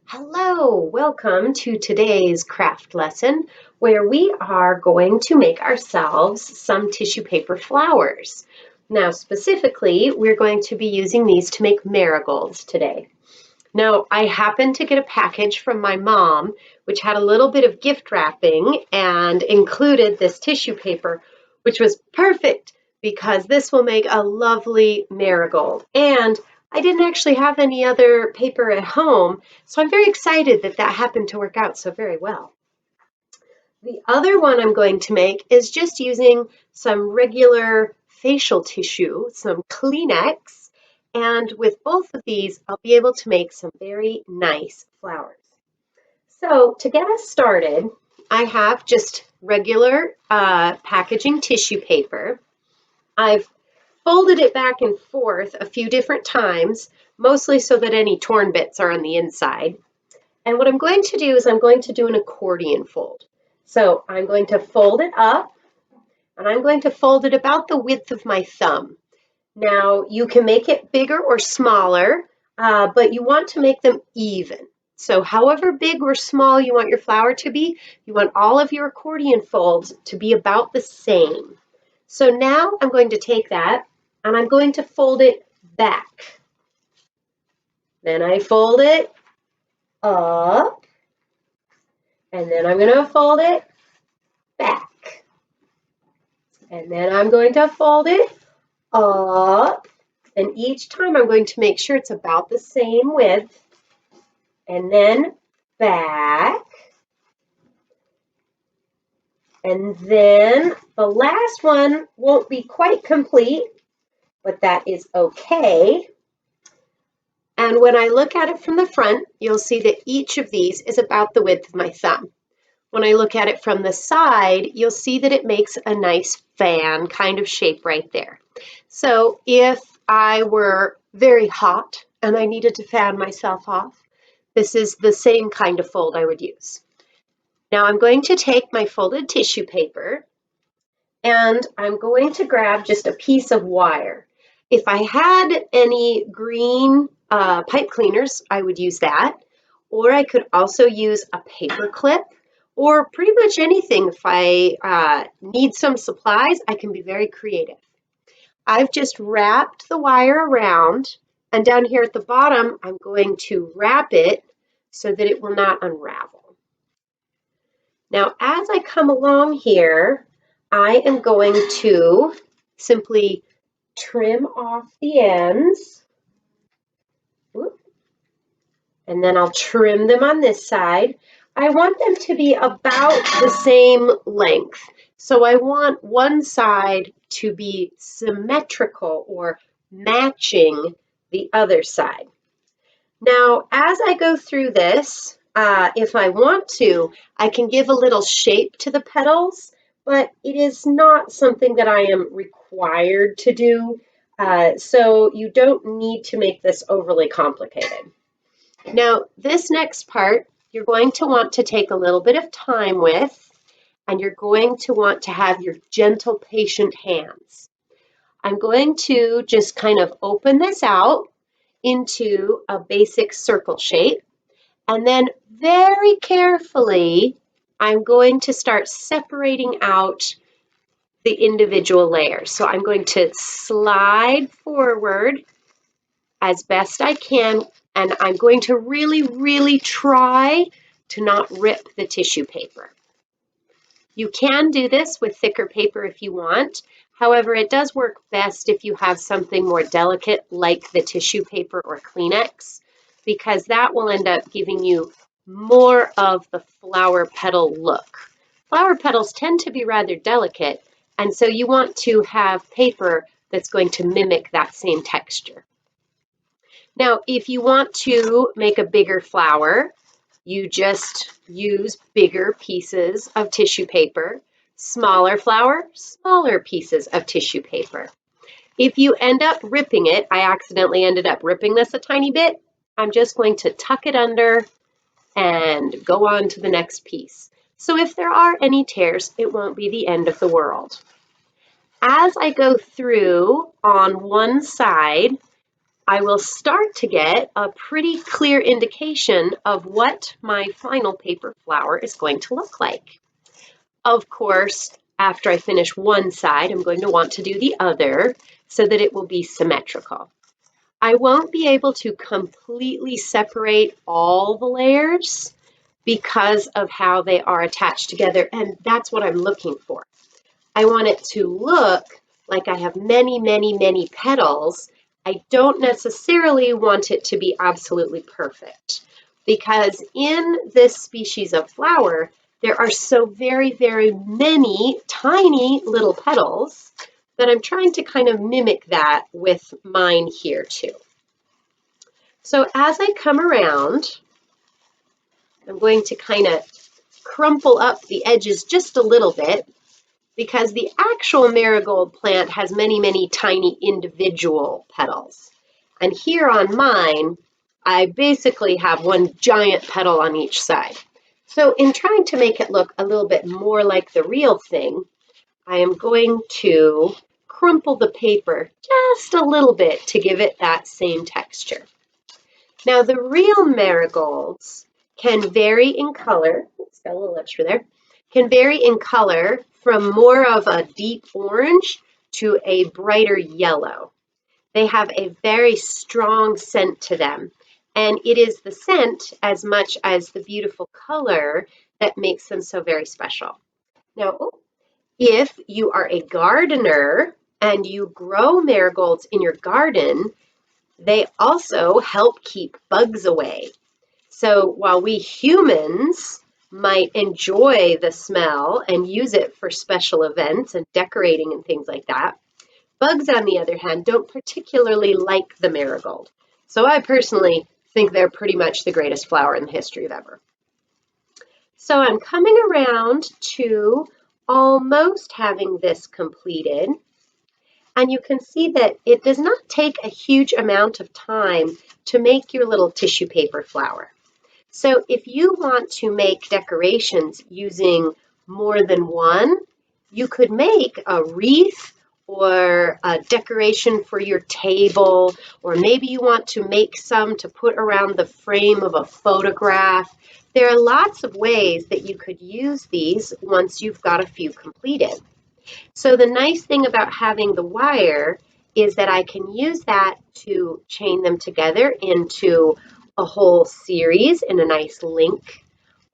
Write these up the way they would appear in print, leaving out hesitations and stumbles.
Hello, welcome to today's craft lesson where we are going to make ourselves some tissue paper flowers. Now, specifically, we're going to be using these to make marigolds today. Now, I happened to get a package from my mom, which had a little bit of gift wrapping and included this tissue paper, which was perfect because this will make a lovely marigold. And I didn't actually have any other paper at home, so I'm very excited that that happened to work out so very well. The other one I'm going to make is just using some regular facial tissue, some Kleenex, and with both of these, I'll be able to make some very nice flowers. So to get us started, I have just regular packaging tissue paper. I've folded it back and forth a few different times, mostly so that any torn bits are on the inside. And what I'm going to do is I'm going to do an accordion fold. So I'm going to fold it up, and I'm going to fold it about the width of my thumb. Now, you can make it bigger or smaller, but you want to make them even. So however big or small you want your flower to be, you want all of your accordion folds to be about the same. So now I'm going to take that and I'm going to fold it back. Then I fold it up, and then I'm going to fold it back. And then I'm going to fold it up, and each time I'm going to make sure it's about the same width, and then back. And then the last one won't be quite complete, but that is okay. And when I look at it from the front, you'll see that each of these is about the width of my thumb. When I look at it from the side, you'll see that it makes a nice fan kind of shape right there. So if I were very hot and I needed to fan myself off, this is the same kind of fold I would use. Now I'm going to take my folded tissue paper and I'm going to grab just a piece of wire. If I had any green pipe cleaners, I would use that. Or I could also use a paper clip or pretty much anything. If I need some supplies, I can be very creative. I've just wrapped the wire around, and down here at the bottom, I'm going to wrap it so that it will not unravel. Now, as I come along here, I am going to simply trim off the ends. And then I'll trim them on this side. I want them to be about the same length. So I want one side to be symmetrical or matching the other side. Now, as I go through this, if I want to, I can give a little shape to the petals, but it is not something that I am required to do. So you don't need to make this overly complicated. Now, this next part, you're going to want to take a little bit of time with, and you're going to want to have your gentle, patient hands. I'm going to just kind of open this out into a basic circle shape, and then very carefully, I'm going to start separating out the individual layers. So I'm going to slide forward as best I can, and I'm going to really, really try to not rip the tissue paper. You can do this with thicker paper if you want. However, it does work best if you have something more delicate like the tissue paper or Kleenex, because that will end up giving you more of the flower petal look. Flower petals tend to be rather delicate, and so you want to have paper that's going to mimic that same texture. Now, if you want to make a bigger flower, you just use bigger pieces of tissue paper. Smaller flower, smaller pieces of tissue paper. If you end up ripping it, I accidentally ended up ripping this a tiny bit, I'm just going to tuck it under and go on to the next piece. So if there are any tears, it won't be the end of the world. As I go through on one side, I will start to get a pretty clear indication of what my final paper flower is going to look like. Of course, after I finish one side, I'm going to want to do the other so that it will be symmetrical. I won't be able to completely separate all the layers because of how they are attached together, and that's what I'm looking for. I want it to look like I have many, many, many petals. I don't necessarily want it to be absolutely perfect because in this species of flower, there are so very, very many tiny little petals that I'm trying to kind of mimic that with mine here too. So as I come around, I'm going to kind of crumple up the edges just a little bit because the actual marigold plant has many, many tiny individual petals. And here on mine, I basically have one giant petal on each side. So in trying to make it look a little bit more like the real thing, I am going to crumple the paper just a little bit to give it that same texture. Now the real marigolds can vary in color. It's got a little extra there. Can vary in color from more of a deep orange to a brighter yellow. They have a very strong scent to them, and it is the scent as much as the beautiful color that makes them so very special. Now, if you are a gardener and you grow marigolds in your garden, they also help keep bugs away. So while we humans might enjoy the smell and use it for special events and decorating and things like that, bugs, on the other hand, don't particularly like the marigold. So I personally think they're pretty much the greatest flower in the history of ever. So I'm coming around to almost having this completed. And you can see that it does not take a huge amount of time to make your little tissue paper flower. So if you want to make decorations using more than one, you could make a wreath or a decoration for your table, or maybe you want to make some to put around the frame of a photograph. There are lots of ways that you could use these once you've got a few completed. So the nice thing about having the wire is that I can use that to chain them together into a whole series in a nice link,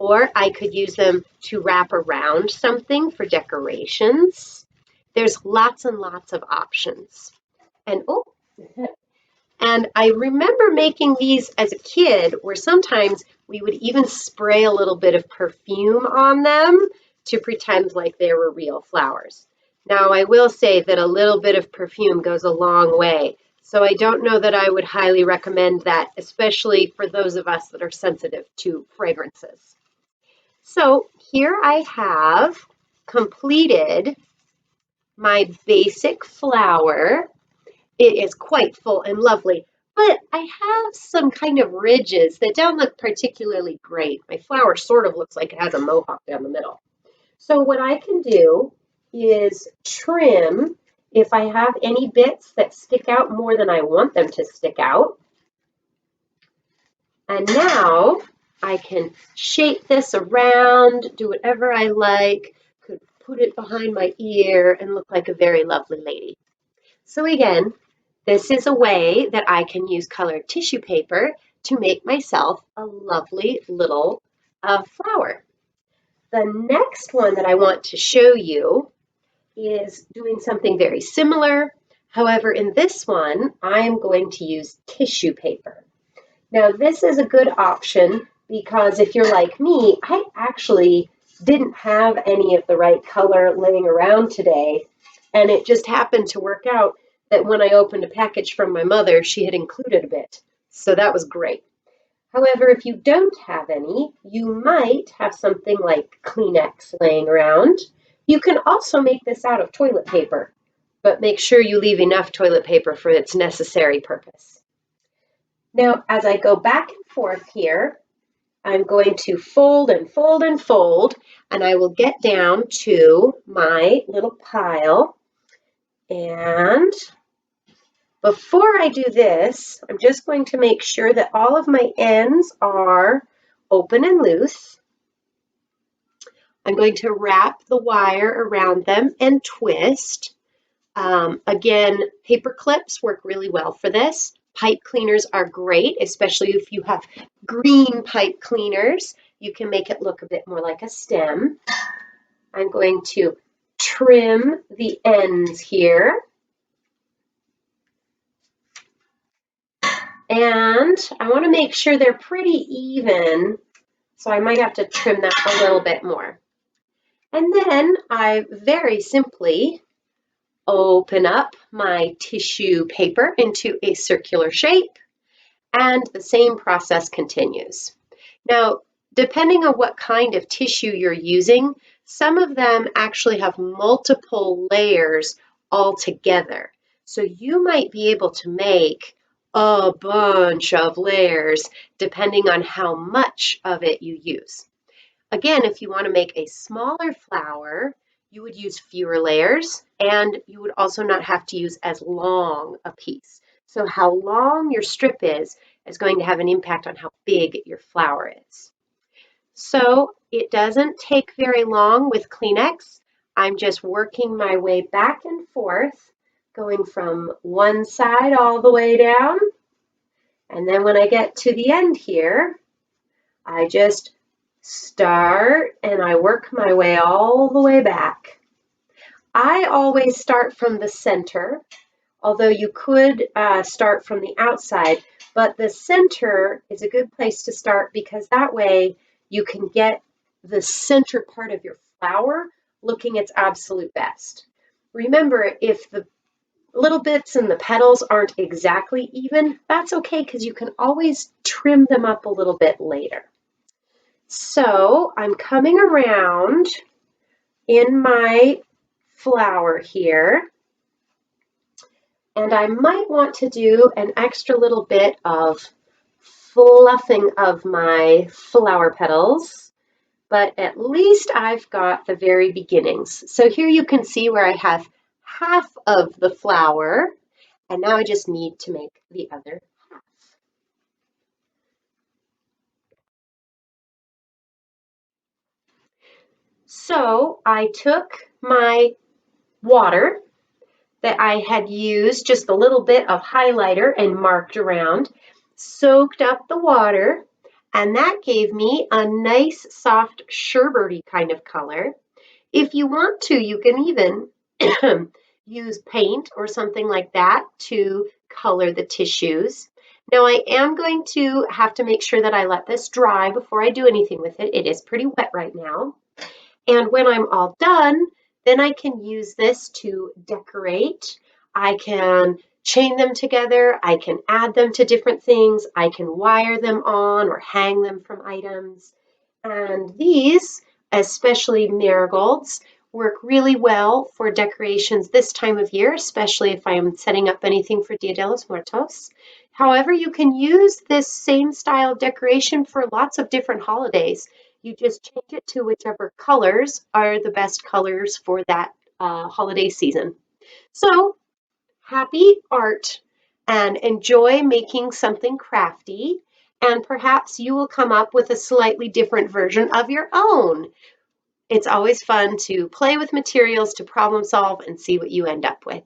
or I could use them to wrap around something for decorations. There's lots and lots of options. And and I remember making these as a kid where sometimes we would even spray a little bit of perfume on them to pretend like they were real flowers. Now, I will say that a little bit of perfume goes a long way. So I don't know that I would highly recommend that, especially for those of us that are sensitive to fragrances. So here I have completed my basic flower. It is quite full and lovely, but I have some kind of ridges that don't look particularly great. My flower sort of looks like it has a mohawk down the middle. So what I can do is trim if I have any bits that stick out more than I want them to stick out. And now I can shape this around, do whatever I like, could put it behind my ear and look like a very lovely lady. So again, this is a way that I can use colored tissue paper to make myself a lovely little flower. The next one that I want to show you is doing something very similar. However, in this one, I'm going to use tissue paper. Now, this is a good option because if you're like me, I actually didn't have any of the right color laying around today, and it just happened to work out that when I opened a package from my mother, she had included a bit. So that was great. However, if you don't have any, you might have something like Kleenex laying around. You can also make this out of toilet paper, but make sure you leave enough toilet paper for its necessary purpose. Now, as I go back and forth here, I'm going to fold and fold and fold, and I will get down to my little pile. And before I do this, I'm just going to make sure that all of my ends are open and loose. I'm going to wrap the wire around them and twist. Again, paper clips work really well for this. Pipe cleaners are great, especially if you have green pipe cleaners. You can make it look a bit more like a stem. I'm going to trim the ends here. And I want to make sure they're pretty even, so I might have to trim that a little bit more. And then I very simply open up my tissue paper into a circular shape, and the same process continues. Now, depending on what kind of tissue you're using, some of them actually have multiple layers all together. So you might be able to make a bunch of layers depending on how much of it you use. Again, if you want to make a smaller flower, you would use fewer layers, and you would also not have to use as long a piece. So how long your strip is going to have an impact on how big your flower is. So it doesn't take very long with Kleenex. I'm just working my way back and forth, going from one side all the way down. And then when I get to the end here, I just start and I work my way all the way back. I always start from the center, although you could start from the outside, but the center is a good place to start because that way you can get the center part of your flower looking its absolute best. Remember, if the little bits and the petals aren't exactly even, that's okay because you can always trim them up a little bit later. So I'm coming around in my flower here, and I might want to do an extra little bit of fluffing of my flower petals, but at least I've got the very beginnings. So here you can see where I have half of the flower, and now I just need to make the other half. So I took my water that I had used just a little bit of highlighter and marked around, soaked up the water, and that gave me a nice soft sherbety kind of color. If you want to, you can even use paint or something like that to color the tissues. Now I am going to have to make sure that I let this dry before I do anything with it. It is pretty wet right now. And when I'm all done, then I can use this to decorate. I can chain them together. I can add them to different things. I can wire them on or hang them from items. And these, especially marigolds, work really well for decorations this time of year, especially if I'm setting up anything for Dia de los Muertos. However, you can use this same style of decoration for lots of different holidays. You just change it to whichever colors are the best colors for that holiday season. So happy art and enjoy making something crafty, and perhaps you will come up with a slightly different version of your own. It's always fun to play with materials, to problem solve, and see what you end up with.